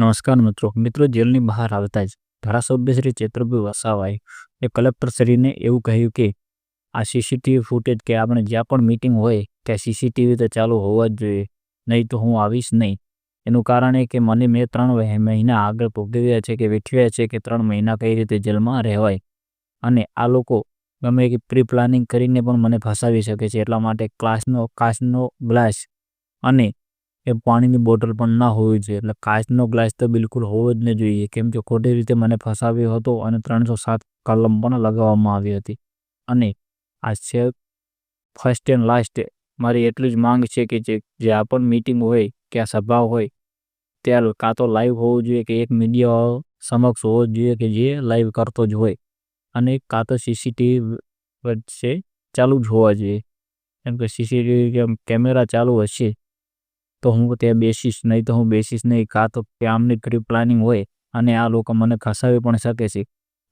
નમસ્કાર મિત્રો જેલની બહાર આવતા જ ધારાસભ્ય શ્રી ચેતુરભાઈ વસાવાએ એ કલેક્ટર શ્રીને એવું કહ્યું કે આ સીસીટીવી ફૂટેજ કે આપણે જ્યાં પણ મીટિંગ હોય ત્યાં સીસીટીવી તો ચાલુ હોવા જ જોઈએ, નહીં તો હું આવીશ નહીં. એનું કારણ એ કે મેં 3 મહિના આગળ ભોગવ્યા છે કે વેઠવ્યા છે કે 3 મહિના કઈ રીતે જેલમાં રહેવાય, અને આ લોકો ગમે કે પ્રી પ્લાનિંગ કરીને પણ મને ફસાવી શકે છે. એટલા માટે કાચનો ગ્લાસ અને એ પાણીની બોટલ પણ ના હોવી જોઈએ. એટલે કાચનો ગ્લાસ તો બિલકુલ હોવો જ ન જોઈએ, કેમ કે ખોટી રીતે મને ફસાવ્યો હતો અને 307 કલમ પણ લગાવવામાં આવી હતી. અને આ છે ફર્સ્ટ એન્ડ લાસ્ટ મારી એટલી જ માંગ છે કે જ્યાં પણ મીટિંગ હોય કે આ સભા હોય ત્યારે કાં તો લાઈવ હોવું જોઈએ કે એક મીડિયા સમક્ષ હોવો જોઈએ કે જે લાઈવ કરતો જ હોય, અને કાં તો સીસીટીવી વચ્ચે ચાલુ જ હોવા જોઈએ. કેમ કે સીસીટીવી કેમેરા ચાલુ હશે તો હું ત્યાં બેસીશ, નહીં તો હું બેસીશ નહીં. કાં તો આમની પ્રી પ્લાનિંગ હોય અને આ લોકો મને ફસાવી પણ શકે છે,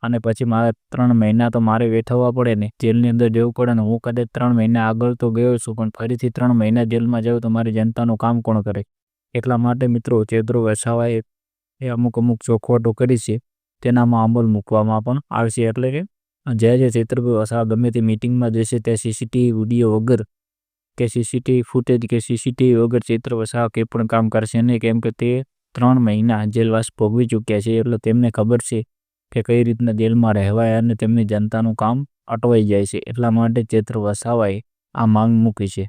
અને પછી મારે 3 મહિના તો મારે વેઠવવા પડે ને, જેલની અંદર જવું પડે ને. હું કદાચ 3 મહિના આગળ તો ગયો છું, પણ ફરીથી 3 મહિના જેલમાં જાઉં તો મારી જનતાનું કામ કોણ કરે? એટલા માટે મિત્રો ચેતુરભાઈ વસાવાએ અમુક ચોખવટો કરી છે, તેનામાં અમલ મૂકવામાં પણ આવશે. એટલે કે જે ચેતુરભાઈ વસાવા ગમે તે મિટિંગમાં જશે ત્યાં સીસીટીવી વિડીયો વગર કે સીસીટીવી ફૂટેજ કે સીસીટીવી વગર ચેતુરભાઈ વસાવા કંઈ પણ કામ કરશે નહીં. કેમ કે તે 3 મહિના જેલવાસ ભોગવી ચૂક્યા છે, એટલે તેમને ખબર છે કે કઈ રીતના જેલમાં રહેવાય અને તેમની જનતાનું કામ અટવાઈ જાય છે. એટલા માટે ચેતુરભાઈ વસાવાએ આ માંગ મૂકી છે.